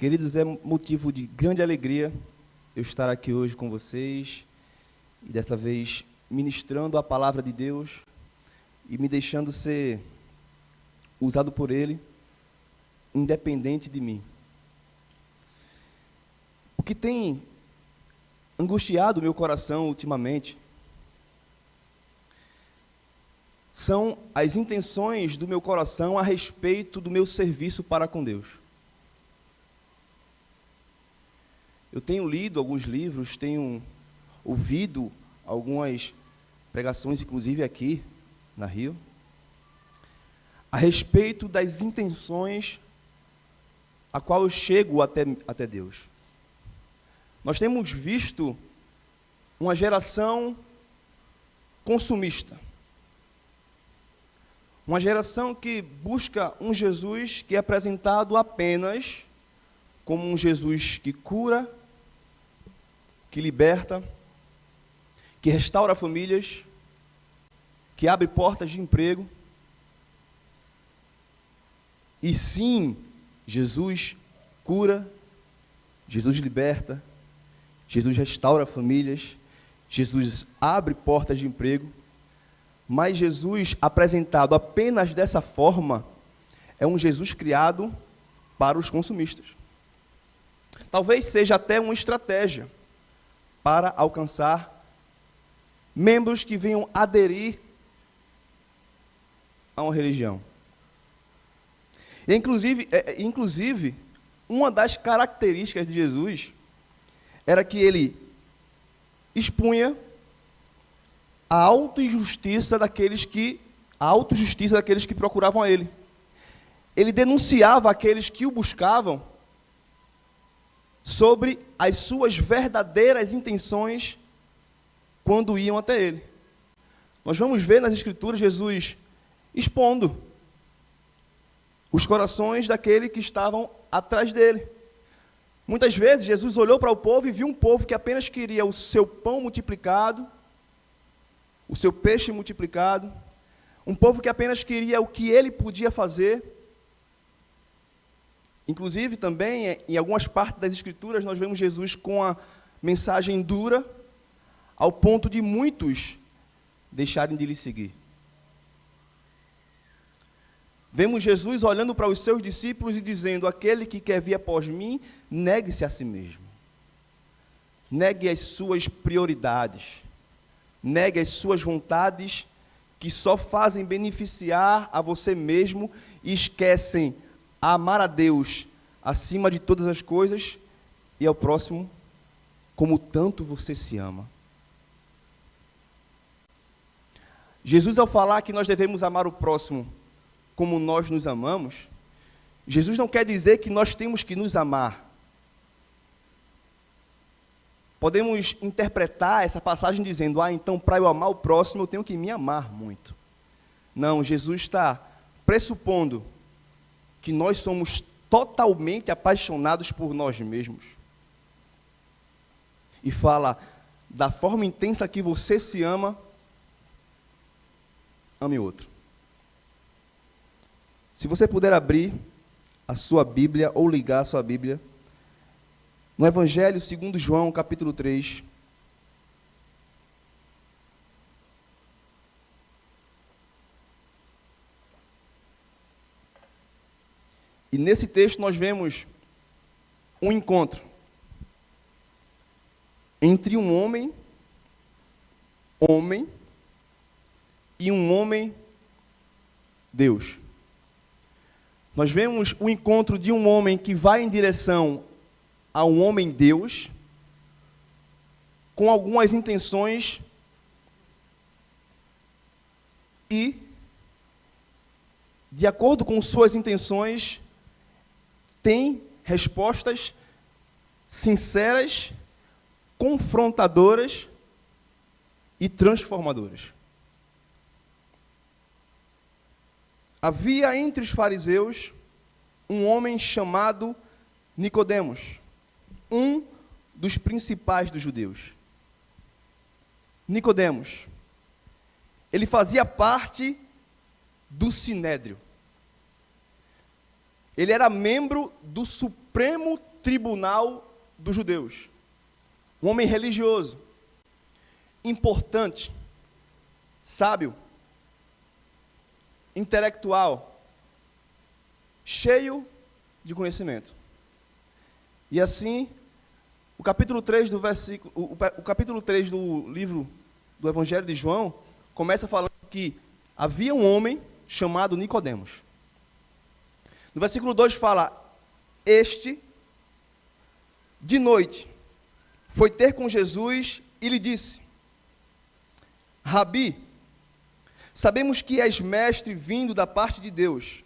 Queridos, é motivo de grande alegria eu estar aqui hoje com vocês e dessa vez ministrando a palavra de Deus e me deixando ser usado por Ele, independente de mim. O que tem angustiado o meu coração ultimamente são as intenções do meu coração a respeito do meu serviço para com Deus. Eu tenho lido alguns livros, tenho ouvido algumas pregações, inclusive aqui na Rio, a respeito das intenções a qual eu chego até Deus. Nós temos visto uma geração consumista, uma geração que busca um Jesus que é apresentado apenas como um Jesus que cura, que liberta, que restaura famílias, que abre portas de emprego. E sim, Jesus cura, Jesus liberta, Jesus restaura famílias, Jesus abre portas de emprego, mas Jesus apresentado apenas dessa forma é um Jesus criado para os consumistas. Talvez seja até uma estratégia para alcançar membros que venham aderir a uma religião. E, inclusive, uma das características de Jesus era que ele expunha a autojustiça daqueles que procuravam a ele. Ele denunciava aqueles que o buscavam sobre as suas verdadeiras intenções quando iam até ele. Nós vamos ver nas Escrituras Jesus expondo os corações daqueles que estavam atrás dele. Muitas vezes Jesus olhou para o povo e viu um povo que apenas queria o seu pão multiplicado, o seu peixe multiplicado, um povo que apenas queria o que ele podia fazer. Inclusive, também, em algumas partes das Escrituras, nós vemos Jesus com a mensagem dura, ao ponto de muitos deixarem de lhe seguir. Vemos Jesus olhando para os seus discípulos e dizendo: aquele que quer vir após mim, negue-se a si mesmo. Negue as suas prioridades. Negue as suas vontades que só fazem beneficiar a você mesmo e esquecem a amar a Deus acima de todas as coisas e ao próximo como tanto você se ama. Jesus, ao falar que nós devemos amar o próximo como nós nos amamos, Jesus não quer dizer que nós temos que nos amar. Podemos interpretar essa passagem dizendo: então para eu amar o próximo eu tenho que me amar muito. Não, Jesus está pressupondo que nós somos totalmente apaixonados por nós mesmos. E fala: da forma intensa que você se ama, ame outro. Se você puder abrir a sua Bíblia ou ligar a sua Bíblia no Evangelho segundo João, capítulo 3. E nesse texto nós vemos um encontro entre um homem e um homem Deus. Nós vemos o encontro de um homem que vai em direção a um homem Deus, com algumas intenções e, de acordo com suas intenções, tem respostas sinceras, confrontadoras e transformadoras. Havia entre os fariseus um homem chamado Nicodemos, um dos principais dos judeus. Nicodemos, ele fazia parte do Sinédrio. Ele era membro do Supremo tribunal dos judeus. Um homem religioso, importante, sábio, intelectual, cheio de conhecimento. E assim, o capítulo 3 do livro do Evangelho de João começa falando que havia um homem chamado Nicodemos. No versículo 2 fala: este, de noite, foi ter com Jesus e lhe disse: Rabi, sabemos que és mestre vindo da parte de Deus,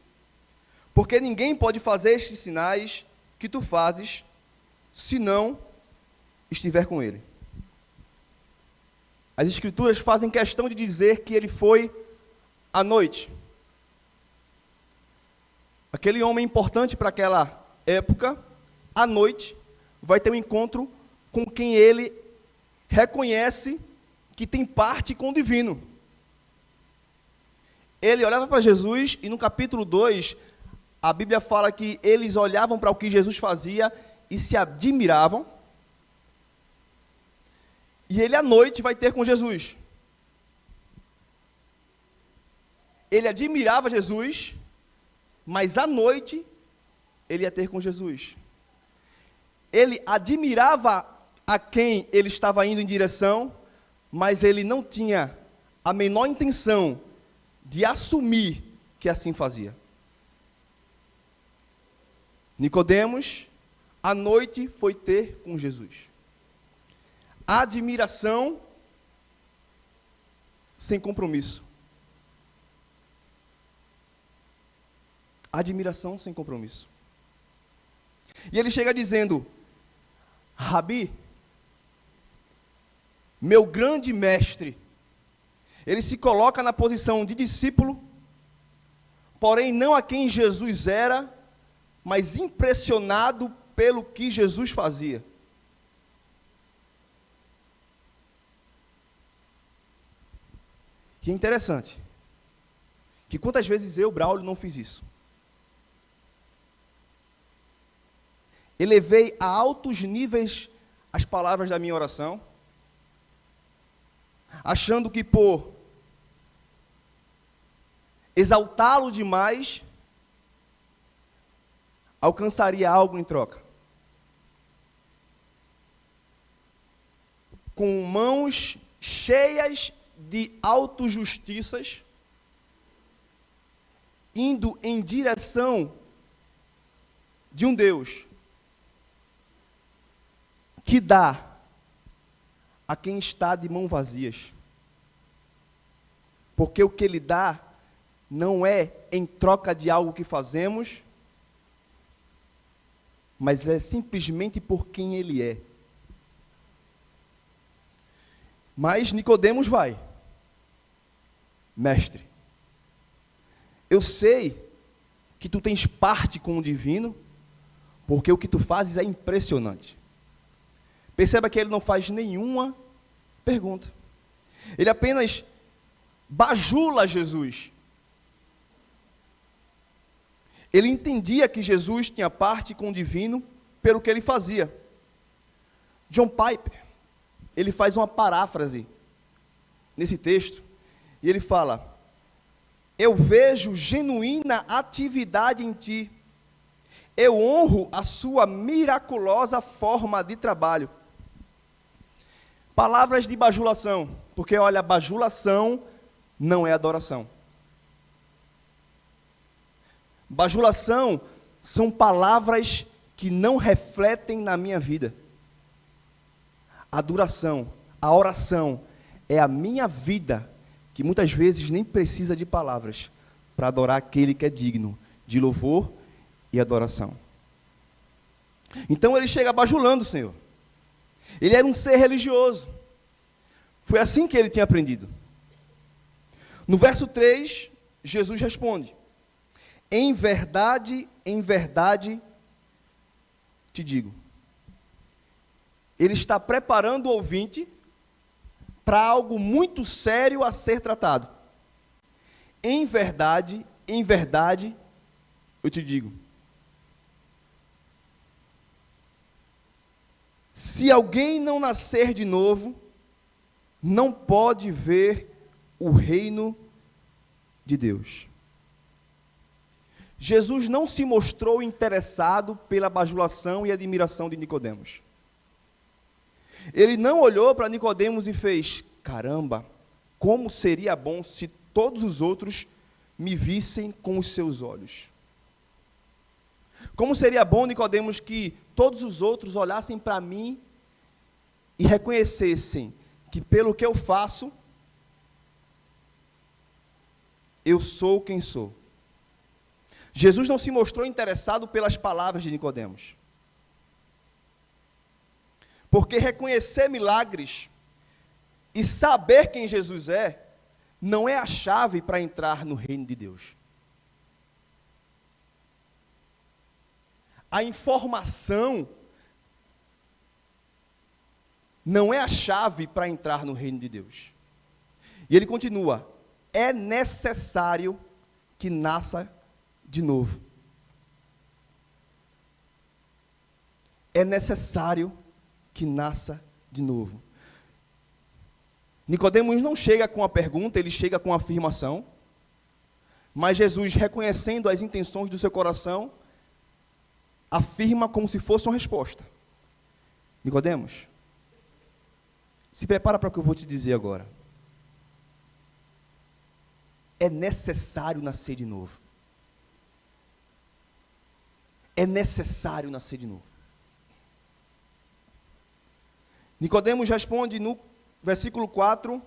porque ninguém pode fazer estes sinais que tu fazes, se não estiver com ele. As Escrituras fazem questão de dizer que ele foi à noite. Aquele homem importante para aquela época, à noite, vai ter um encontro com quem ele reconhece que tem parte com o divino. Ele olhava para Jesus e no capítulo 2, a Bíblia fala que eles olhavam para o que Jesus fazia e se admiravam. E ele à noite vai ter com Jesus. Ele admirava Jesus, mas à noite ele ia ter com Jesus. Ele admirava a quem ele estava indo em direção, mas ele não tinha a menor intenção de assumir que assim fazia. Nicodemos, à noite, foi ter com Jesus. Admiração sem compromisso. Admiração sem compromisso. E ele chega dizendo: Rabi, meu grande mestre. Ele se coloca na posição de discípulo, porém não a quem Jesus era, mas impressionado pelo que Jesus fazia. Que interessante, que quantas vezes eu, Braulio, não fiz isso. Elevei a altos níveis as palavras da minha oração, achando que por exaltá-lo demais, alcançaria algo em troca. Com mãos cheias de autojustiças, indo em direção de um Deus que dá a quem está de mãos vazias. Porque o que Ele dá não é em troca de algo que fazemos, mas é simplesmente por quem Ele é. Mas Nicodemos vai: mestre, eu sei que tu tens parte com o divino, porque o que tu fazes é impressionante. Perceba que ele não faz nenhuma pergunta. Ele apenas bajula Jesus. Ele entendia que Jesus tinha parte com o divino pelo que ele fazia. John Piper, ele faz uma paráfrase nesse texto, e ele fala: eu vejo genuína atividade em ti, eu honro a sua miraculosa forma de trabalho. Palavras de bajulação, porque olha, bajulação não é adoração. Bajulação são palavras que não refletem na minha vida. Adoração, a oração, é a minha vida, que muitas vezes nem precisa de palavras, para adorar aquele que é digno de louvor e adoração. Então ele chega bajulando o Senhor. Ele era um ser religioso. Foi assim que ele tinha aprendido. No verso 3, Jesus responde: em verdade, te digo. Ele está preparando o ouvinte para algo muito sério a ser tratado. Em verdade, eu te digo. Se alguém não nascer de novo, não pode ver o reino de Deus. Jesus não se mostrou interessado pela bajulação e admiração de Nicodemos. Ele não olhou para Nicodemos e fez: caramba, como seria bom se todos os outros me vissem com os seus olhos. Como seria bom, Nicodemos, que todos os outros olhassem para mim e reconhecessem que pelo que eu faço, eu sou quem sou. Jesus não se mostrou interessado pelas palavras de Nicodemos. Porque reconhecer milagres e saber quem Jesus é, não é a chave para entrar no reino de Deus. A informação não é a chave para entrar no reino de Deus. E ele continua: é necessário que nasça de novo. É necessário que nasça de novo. Nicodemos não chega com a pergunta, ele chega com a afirmação. Mas Jesus, reconhecendo as intenções do seu coração, afirma como se fosse uma resposta. Nicodemos, se prepara para o que eu vou te dizer agora. É necessário nascer de novo. É necessário nascer de novo. Nicodemos responde no versículo 4: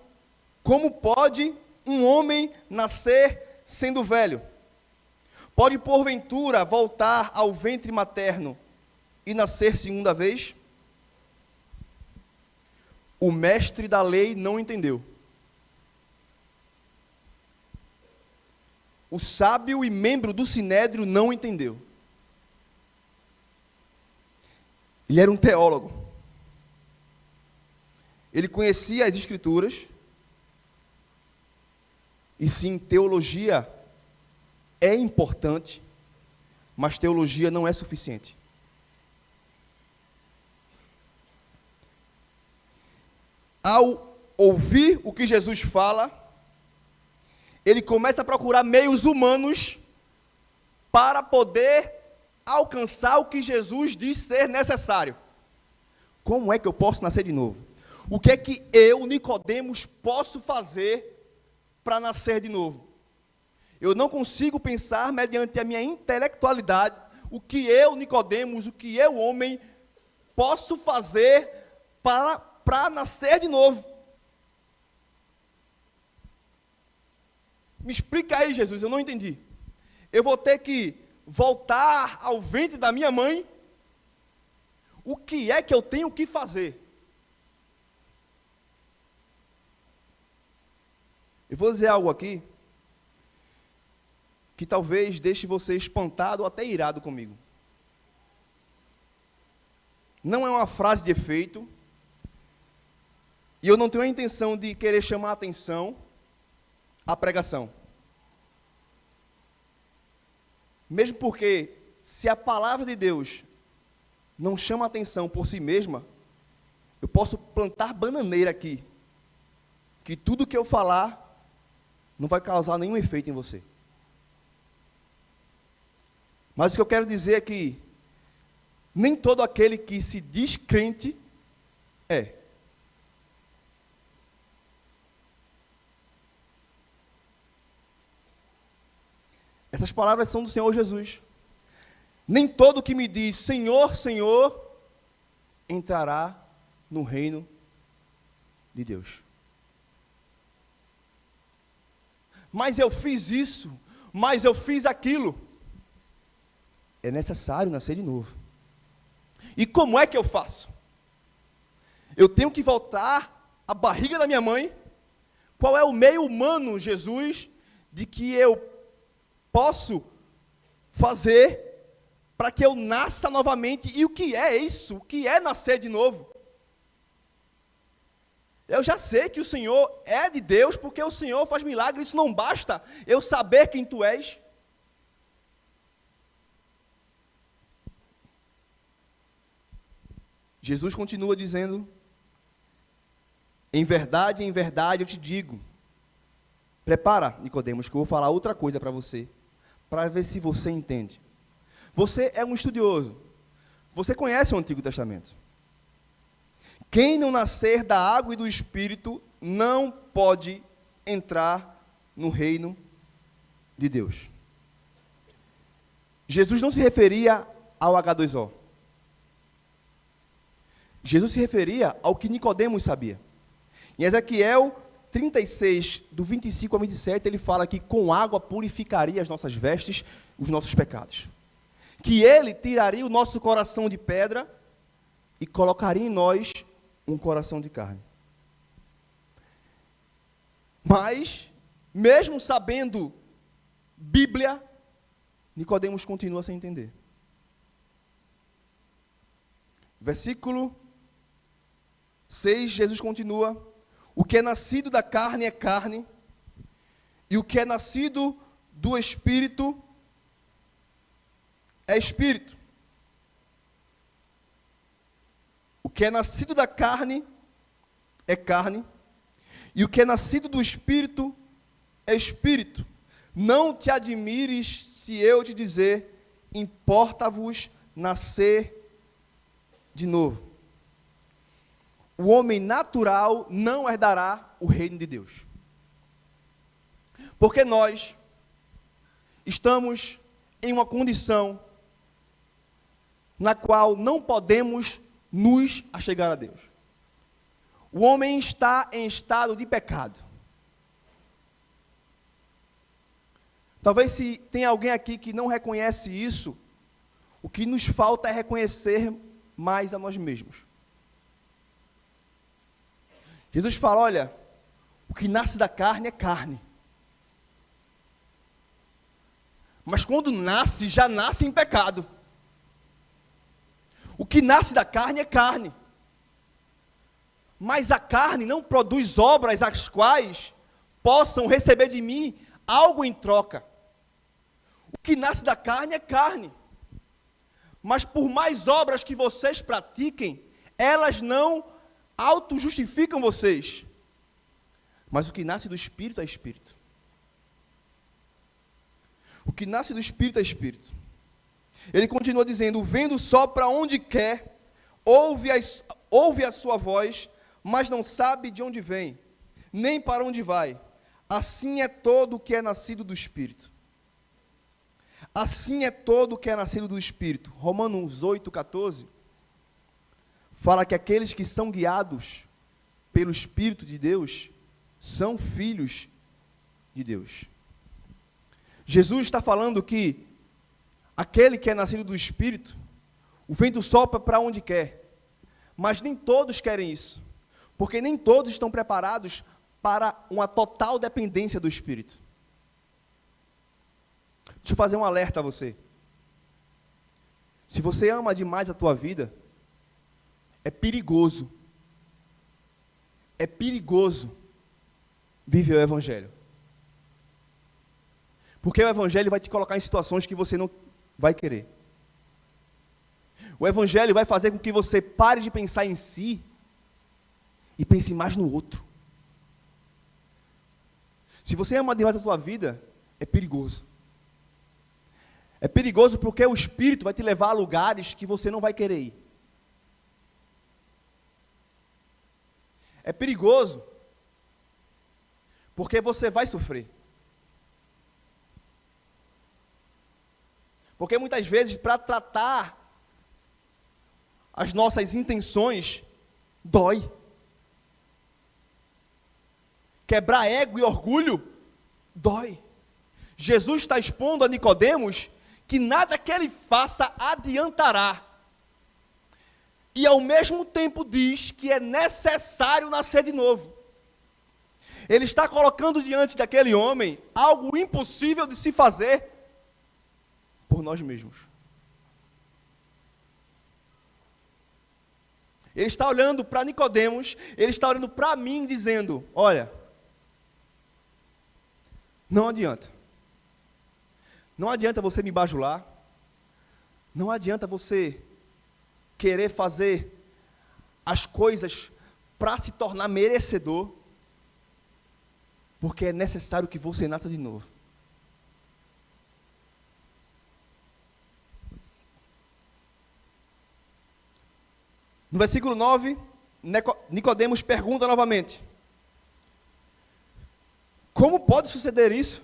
como pode um homem nascer sendo velho? Pode porventura voltar ao ventre materno e nascer segunda vez? O mestre da lei não entendeu. O sábio e membro do sinédrio não entendeu. Ele era um teólogo. Ele conhecia as Escrituras. E sim, teologia é importante, mas teologia não é suficiente. Ao ouvir o que Jesus fala, ele começa a procurar meios humanos para poder alcançar o que Jesus diz ser necessário. Como é que eu posso nascer de novo? O que é que eu, Nicodemos, posso fazer para nascer de novo? Eu não consigo pensar mediante a minha intelectualidade o que eu, Nicodemos, o que eu, homem, posso fazer para nascer de novo. Me explica aí, Jesus, eu não entendi. Eu vou ter que voltar ao ventre da minha mãe? O que é que eu tenho que fazer? Eu vou dizer algo aqui que talvez deixe você espantado ou até irado comigo. Não é uma frase de efeito, e eu não tenho a intenção de querer chamar a atenção à pregação. Mesmo porque, se a palavra de Deus não chama a atenção por si mesma, eu posso plantar bananeira aqui, que tudo que eu falar não vai causar nenhum efeito em você. Mas o que eu quero dizer é que nem todo aquele que se diz crente é. Essas palavras são do Senhor Jesus. Nem todo que me diz Senhor, Senhor, entrará no reino de Deus. Mas eu fiz isso, mas eu fiz aquilo. É necessário nascer de novo. E como é que eu faço? Eu tenho que voltar à barriga da minha mãe? Qual é o meio humano, Jesus, de que eu posso fazer para que eu nasça novamente? E o que é isso? O que é nascer de novo? Eu já sei que o Senhor é de Deus, porque o Senhor faz milagres. Isso não basta eu saber quem Tu és. Jesus continua dizendo: em verdade eu te digo. Prepara, Nicodemos, que eu vou falar outra coisa para você, para ver se você entende. Você é um estudioso. Você conhece o Antigo Testamento. Quem não nascer da água e do Espírito não pode entrar no reino de Deus. Jesus não se referia ao H2O. Jesus se referia ao que Nicodemos sabia. Em Ezequiel 36, do 25 ao 27, ele fala que com água purificaria as nossas vestes, os nossos pecados. Que ele tiraria o nosso coração de pedra e colocaria em nós um coração de carne. Mas, mesmo sabendo Bíblia, Nicodemos continua sem entender. Versículo 6, Jesus continua: o que é nascido da carne é carne, e o que é nascido do Espírito é Espírito. O que é nascido da carne é carne, e o que é nascido do Espírito é Espírito. Não te admires se eu te dizer: importa-vos nascer de novo. O homem natural não herdará o reino de Deus. Porque nós estamos em uma condição na qual não podemos nos achegar a Deus. O homem está em estado de pecado. Talvez se tem alguém aqui que não reconhece isso, o que nos falta é reconhecer mais a nós mesmos. Jesus fala: olha, o que nasce da carne é carne. Mas quando nasce, já nasce em pecado. O que nasce da carne é carne. Mas a carne não produz obras as quais possam receber de mim algo em troca. O que nasce da carne é carne. Mas por mais obras que vocês pratiquem, elas não auto-justificam vocês. Mas o que nasce do Espírito é Espírito. O que nasce do Espírito é Espírito. Ele continua dizendo: o vento sopra onde quer, ouve a sua voz, mas não sabe de onde vem, nem para onde vai. Assim é todo o que é nascido do Espírito. Assim é todo o que é nascido do Espírito. Romanos 8,14 fala que aqueles que são guiados pelo Espírito de Deus são filhos de Deus. Jesus está falando que aquele que é nascido do Espírito, o vento sopra para onde quer, mas nem todos querem isso, porque nem todos estão preparados para uma total dependência do Espírito. Deixa eu fazer um alerta a você. Se você ama demais a tua vida, é perigoso viver o Evangelho. Porque o Evangelho vai te colocar em situações que você não vai querer. O Evangelho vai fazer com que você pare de pensar em si e pense mais no outro. Se você ama demais a sua vida, é perigoso. É perigoso porque o Espírito vai te levar a lugares que você não vai querer ir. É perigoso porque você vai sofrer. Porque muitas vezes, para tratar as nossas intenções, dói. Quebrar ego e orgulho, dói. Jesus está expondo a Nicodemos que nada que ele faça adiantará. E ao mesmo tempo diz que é necessário nascer de novo. Ele está colocando diante daquele homem algo impossível de se fazer por nós mesmos. Ele está olhando para Nicodemos, ele está olhando para mim dizendo: olha, não adianta. Não adianta você me bajular. Não adianta você querer fazer as coisas para se tornar merecedor, porque é necessário que você nasça de novo. No versículo 9, Nicodemos pergunta novamente: como pode suceder isso?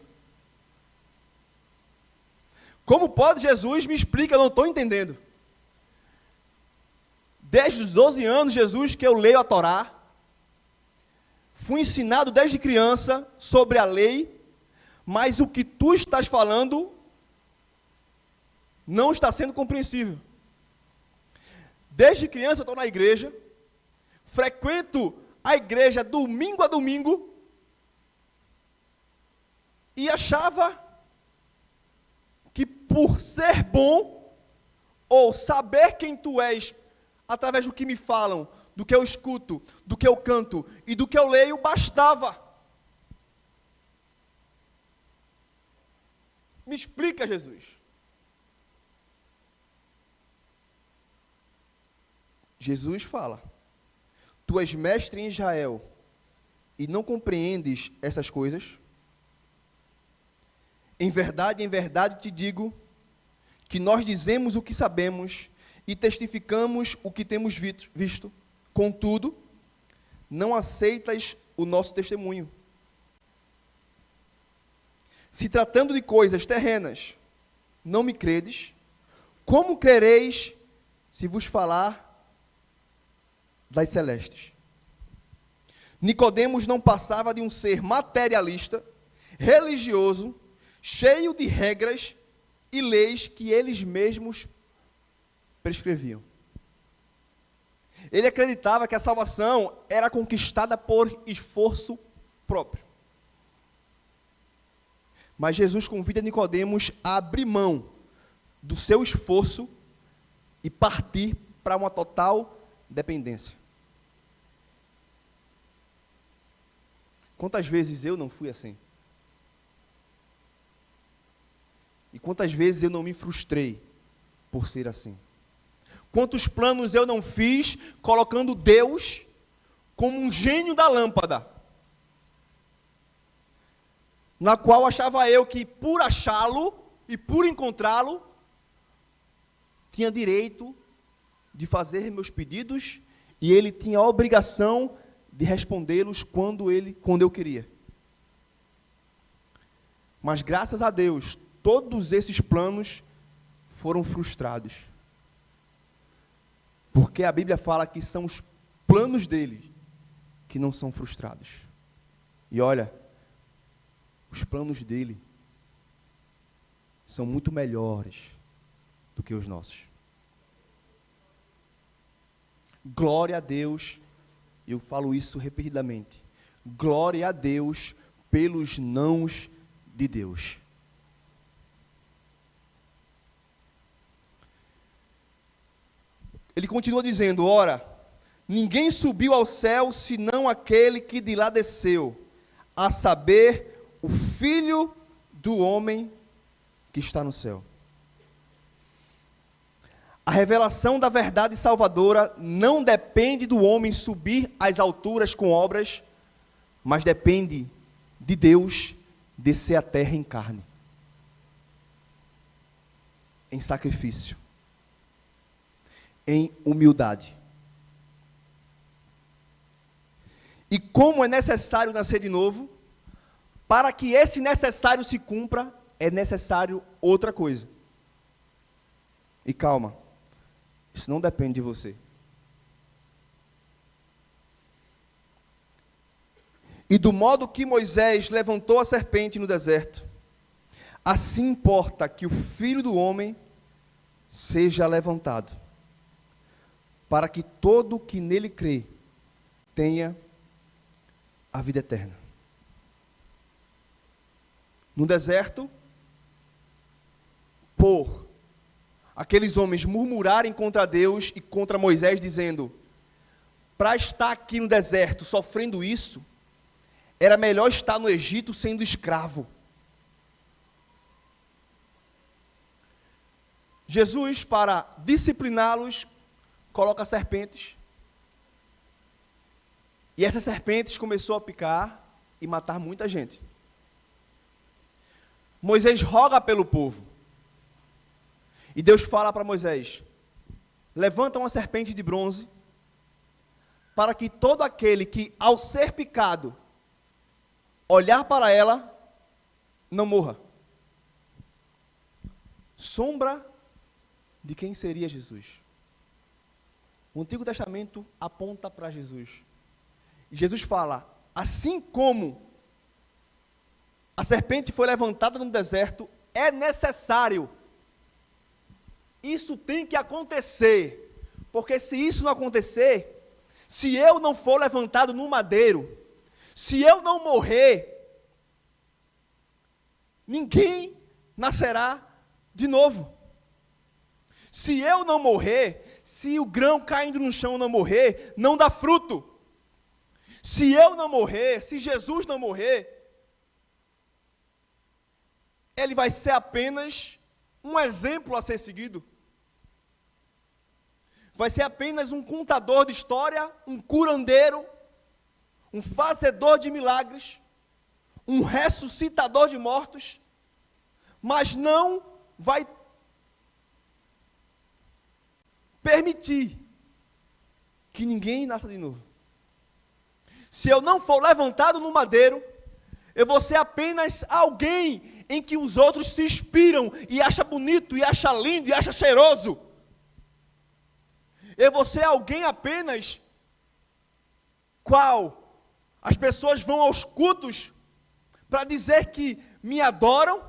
Como pode, Jesus? Me explica, eu não estou entendendo. Desde os 12 anos, Jesus, que eu leio a Torá, fui ensinado desde criança sobre a lei, mas o que tu estás falando não está sendo compreensível. Desde criança eu estou na igreja, frequento a igreja domingo a domingo, e achava que por ser bom, ou saber quem tu és, através do que me falam, do que eu escuto, do que eu canto e do que eu leio, bastava. Me explica, Jesus. Jesus fala: tu és mestre em Israel e não compreendes essas coisas? Em verdade te digo que nós dizemos o que sabemos e testificamos o que temos visto. Contudo, não aceitas o nosso testemunho. Se tratando de coisas terrenas, não me credes, como crereis se vos falar das celestes? Nicodemos não passava de um ser materialista, religioso, cheio de regras e leis que eles mesmos prescreviam. Ele acreditava que a salvação era conquistada por esforço próprio. Mas Jesus convida Nicodemos a abrir mão do seu esforço e partir para uma total dependência. Quantas vezes eu não fui assim? E quantas vezes eu não me frustrei por ser assim? Quantos planos eu não fiz colocando Deus como um gênio da lâmpada, na qual achava eu que por achá-lo e por encontrá-lo, tinha direito de fazer meus pedidos e ele tinha a obrigação de respondê-los quando eu queria. Mas graças a Deus, todos esses planos foram frustrados. Porque a Bíblia fala que são os planos dele que não são frustrados. E olha, os planos dele são muito melhores do que os nossos. Glória a Deus, eu falo isso repetidamente. Glória a Deus pelos nãos de Deus. Ele continua dizendo: ora, ninguém subiu ao céu senão aquele que de lá desceu, a saber, o Filho do homem que está no céu. A revelação da verdade salvadora não depende do homem subir às alturas com obras, mas depende de Deus descer à terra em carne, em sacrifício, em humildade. E como é necessário nascer de novo, para que esse necessário se cumpra, é necessário outra coisa. E calma, isso não depende de você. E do modo que Moisés levantou a serpente no deserto, assim importa que o Filho do homem seja levantado, para que todo que nele crê tenha a vida eterna. No deserto, por aqueles homens murmurarem contra Deus e contra Moisés, dizendo: para estar aqui no deserto sofrendo isso, era melhor estar no Egito sendo escravo. Jesus, para discipliná-los, coloca serpentes, E essas serpentes começou a picar e matar muita gente. Moisés roga pelo povo. E Deus fala para Moisés: levanta uma serpente de bronze, para que todo aquele que, ao ser picado, olhar para ela, não morra. Sombra de quem seria Jesus. O Antigo Testamento aponta para Jesus. E Jesus fala: assim como a serpente foi levantada no deserto, é necessário. Isso tem que acontecer. Porque se isso não acontecer, se eu não for levantado no madeiro, se eu não morrer, ninguém nascerá de novo. Se eu não morrer, se o grão caindo no chão não morrer, não dá fruto. Se eu não morrer, se Jesus não morrer, ele vai ser apenas um exemplo a ser seguido. Vai ser apenas um contador de história, um curandeiro, um fazedor de milagres, um ressuscitador de mortos, mas não vai permitir que ninguém nasça de novo. Se eu não for levantado no madeiro, eu vou ser apenas alguém em que os outros se inspiram e acham bonito, e acham lindo, e acham cheiroso. Eu vou ser alguém apenas qual as pessoas vão aos cultos para dizer que me adoram,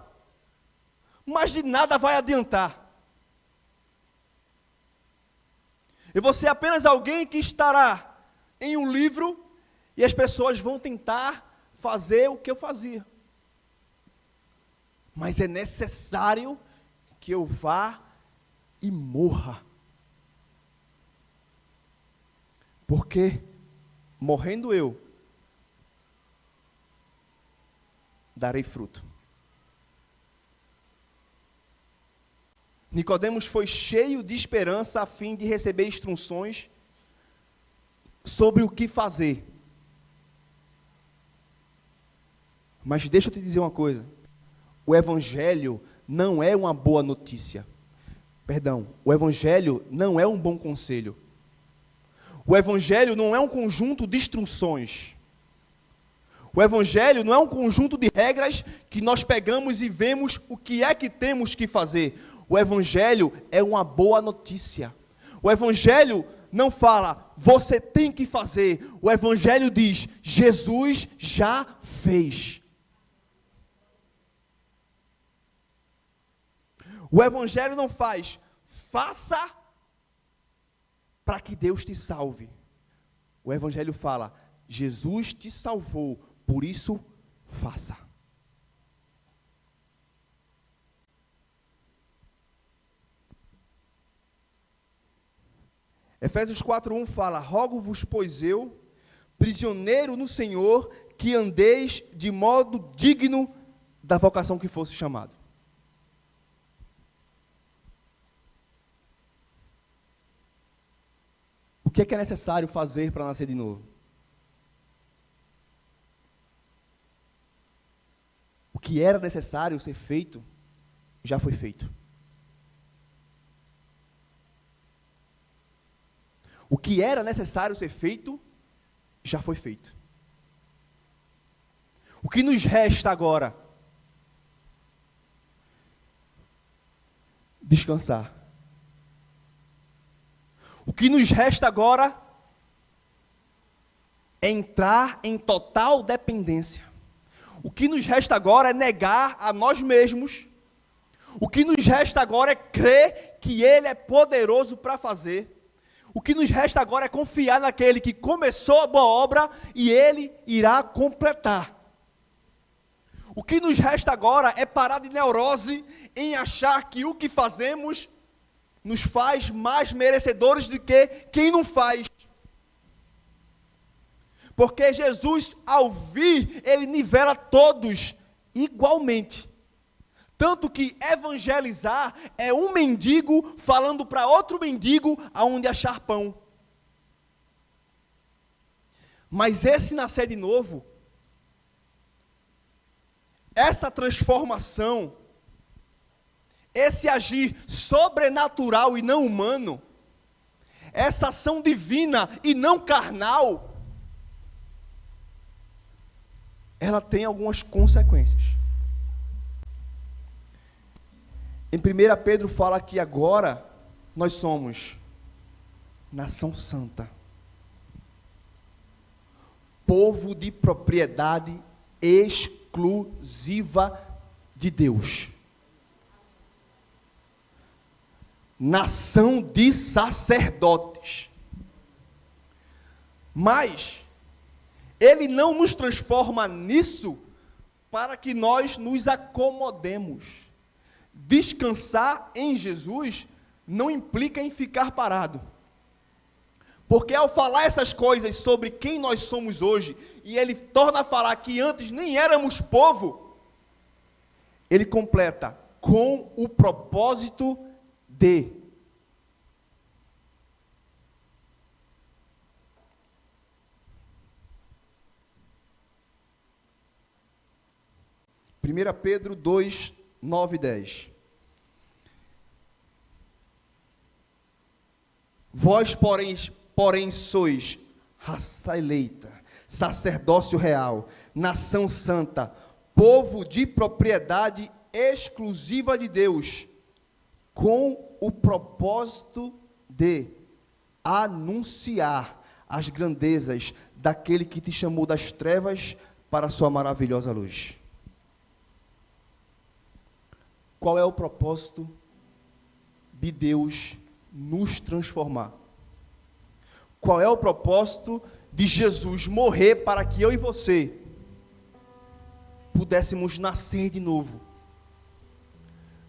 mas de nada vai adiantar. Eu vou ser apenas alguém que estará em um livro e as pessoas vão tentar fazer o que eu fazia. Mas é necessário que eu vá e morra. Porque, morrendo eu, darei fruto. Nicodemos foi cheio de esperança a fim de receber instruções sobre o que fazer. Mas deixa eu te dizer uma coisa. O Evangelho não é uma boa notícia. Perdão, o Evangelho não é um bom conselho. O Evangelho não é um conjunto de instruções. O Evangelho não é um conjunto de regras que nós pegamos e vemos o que é que temos que fazer. O Evangelho é uma boa notícia. O Evangelho não fala, você tem que fazer. O Evangelho diz, Jesus já fez. O Evangelho não faz, faça para que Deus te salve. O Evangelho fala, Jesus te salvou, por isso, faça. Efésios 4:1 fala, rogo-vos, pois eu, prisioneiro no Senhor, que andeis de modo digno da vocação que fosse chamado. O que é necessário fazer para nascer de novo? O que era necessário ser feito, já foi feito. O que era necessário ser feito, já foi feito. O que nos resta agora? Descansar. O que nos resta agora é entrar em total dependência. O que nos resta agora é negar a nós mesmos. O que nos resta agora é crer que Ele é poderoso para fazer. O que nos resta agora é confiar naquele que começou a boa obra e Ele irá completar. O que nos resta agora é parar de neurose em achar que o que fazemos nos faz mais merecedores do que quem não faz. Porque Jesus, ao vir, Ele nivela todos igualmente. Tanto que evangelizar é um mendigo falando para outro mendigo aonde achar pão. Mas esse nascer de novo, essa transformação, esse agir sobrenatural e não humano, essa ação divina e não carnal, ela tem algumas consequências. Em 1 Pedro fala que agora nós somos nação santa, povo de propriedade exclusiva de Deus, nação de sacerdotes. Mas Ele não nos transforma nisso para que nós nos acomodemos. Descansar em Jesus não implica em ficar parado. Porque ao falar essas coisas sobre quem nós somos hoje, e ele torna a falar que antes nem éramos povo, ele completa com o propósito de. Primeira Pedro 2, 9 e 10. Vós, porém sois raça eleita, sacerdócio real, nação santa, povo de propriedade exclusiva de Deus, com o propósito de anunciar as grandezas daquele que te chamou das trevas para a sua maravilhosa luz. Qual é o propósito de Deus nos transformar? Qual é o propósito de Jesus morrer para que eu e você pudéssemos nascer de novo?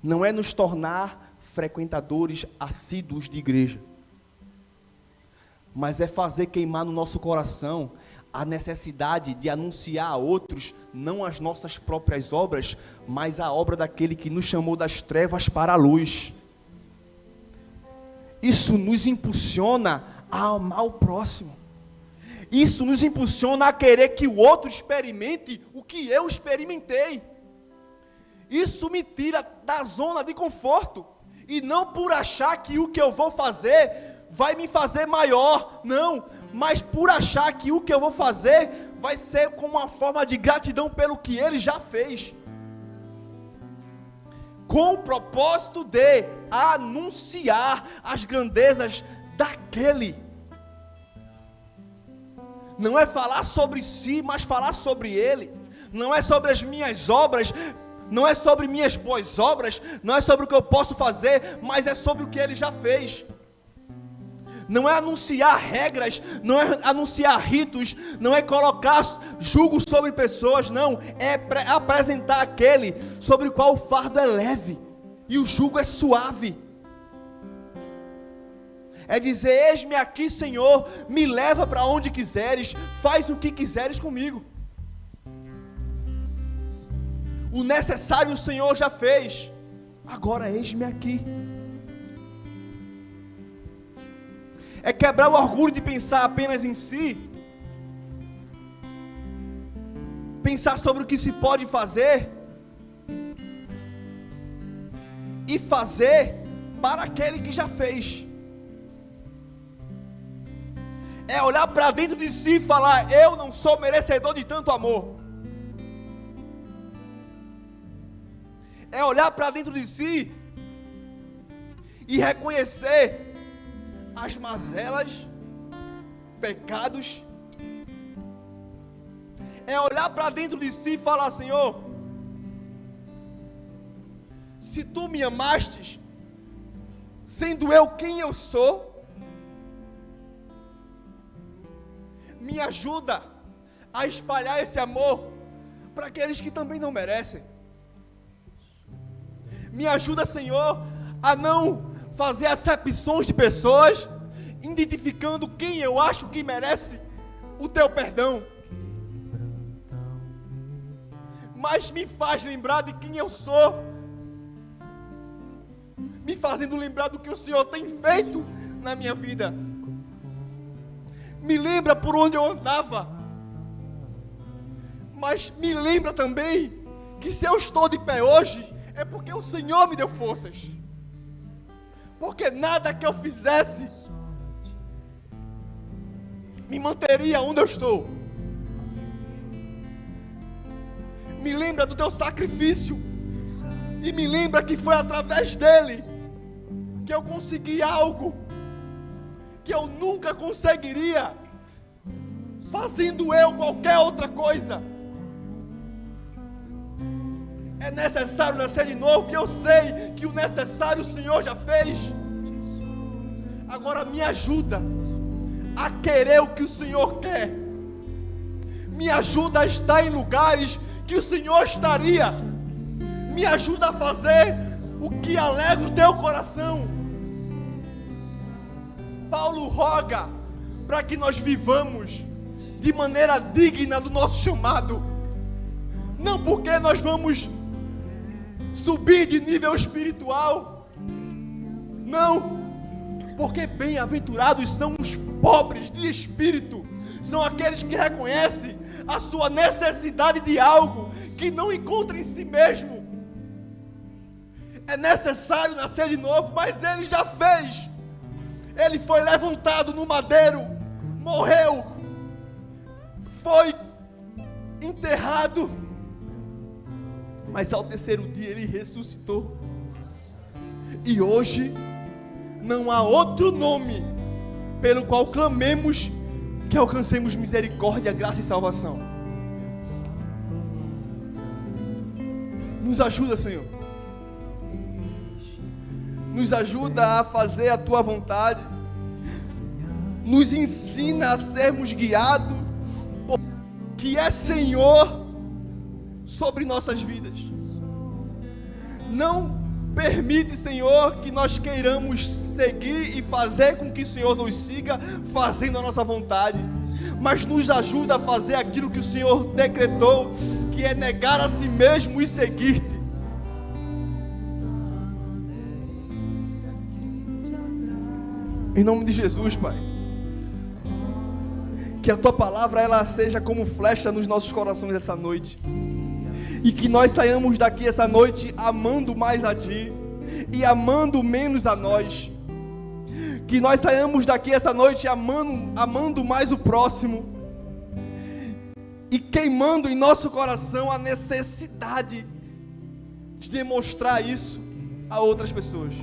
Não é nos tornar frequentadores assíduos de igreja, mas é fazer queimar no nosso coração a necessidade de anunciar a outros, não as nossas próprias obras, mas a obra daquele que nos chamou das trevas para a luz. Isso nos impulsiona a amar o próximo. Isso nos impulsiona a querer que o outro experimente o que eu experimentei. Isso me tira da zona de conforto. E não por achar que o que eu vou fazer vai me fazer maior, não, mas por achar que o que eu vou fazer vai ser como uma forma de gratidão pelo que ele já fez, com o propósito de anunciar as grandezas daquele. Não é falar sobre si, mas falar sobre ele. Não é sobre as minhas obras, não é sobre minhas boas obras, não é sobre o que eu posso fazer, mas é sobre o que ele já fez. Não é anunciar regras, não é anunciar ritos, não é colocar jugo sobre pessoas, não, é apresentar aquele sobre o qual o fardo é leve e o jugo é suave. É dizer: eis-me aqui, Senhor, me leva para onde quiseres, faz o que quiseres comigo. O necessário o Senhor já fez, agora eis-me aqui. É quebrar o orgulho de pensar apenas em si, pensar sobre o que se pode fazer, e fazer para aquele que já fez. É olhar para dentro de si e falar: eu não sou merecedor de tanto amor. É olhar para dentro de si e reconhecer as mazelas, pecados. É olhar para dentro de si e falar: Senhor, se tu me amastes, sendo eu quem eu sou, me ajuda a espalhar esse amor para aqueles que também não merecem. Me ajuda, Senhor, a não fazer acepções de pessoas, identificando quem eu acho que merece o teu perdão, mas me faz lembrar de quem eu sou, me fazendo lembrar do que o Senhor tem feito na minha vida. Me lembra por onde eu andava, Mas me lembra também que se eu estou de pé hoje, é porque o Senhor me deu forças. Porque nada que eu fizesse me manteria onde eu estou. Me lembra do teu sacrifício. E me lembra que foi através dele que eu consegui algo que eu nunca conseguiria fazendo eu qualquer outra coisa. É necessário nascer de novo, e eu sei que o necessário o Senhor já fez. Agora me ajuda a querer o que o Senhor quer. Me ajuda a estar em lugares que o Senhor estaria. Me ajuda a fazer o que alegra o teu coração. Paulo roga para que nós vivamos de maneira digna do nosso chamado. Não porque nós vamos subir de nível espiritual. Não. Porque bem-aventurados são os pobres de espírito. São aqueles que reconhecem a sua necessidade de algo que não encontra em si mesmo. É necessário nascer de novo, mas ele já fez. Ele foi levantado no madeiro, morreu, foi enterrado, mas ao terceiro dia ele ressuscitou. E hoje não há outro nome pelo qual clamemos que alcancemos misericórdia, graça e salvação. Nos ajuda, Senhor. Nos ajuda a fazer a tua vontade. Nos ensina a sermos guiados por que é Senhor sobre nossas vidas. Não permite, Senhor, que nós queiramos seguir e fazer com que o Senhor nos siga fazendo a nossa vontade, mas nos ajuda a fazer aquilo que o Senhor decretou, que é negar a si mesmo e seguir-te. Em nome de Jesus, Pai, que a tua palavra ela seja como flecha nos nossos corações essa noite, e que nós saiamos daqui essa noite amando mais a ti e amando menos a nós. Que nós saiamos daqui essa noite amando mais o próximo e queimando em nosso coração a necessidade de demonstrar isso a outras pessoas.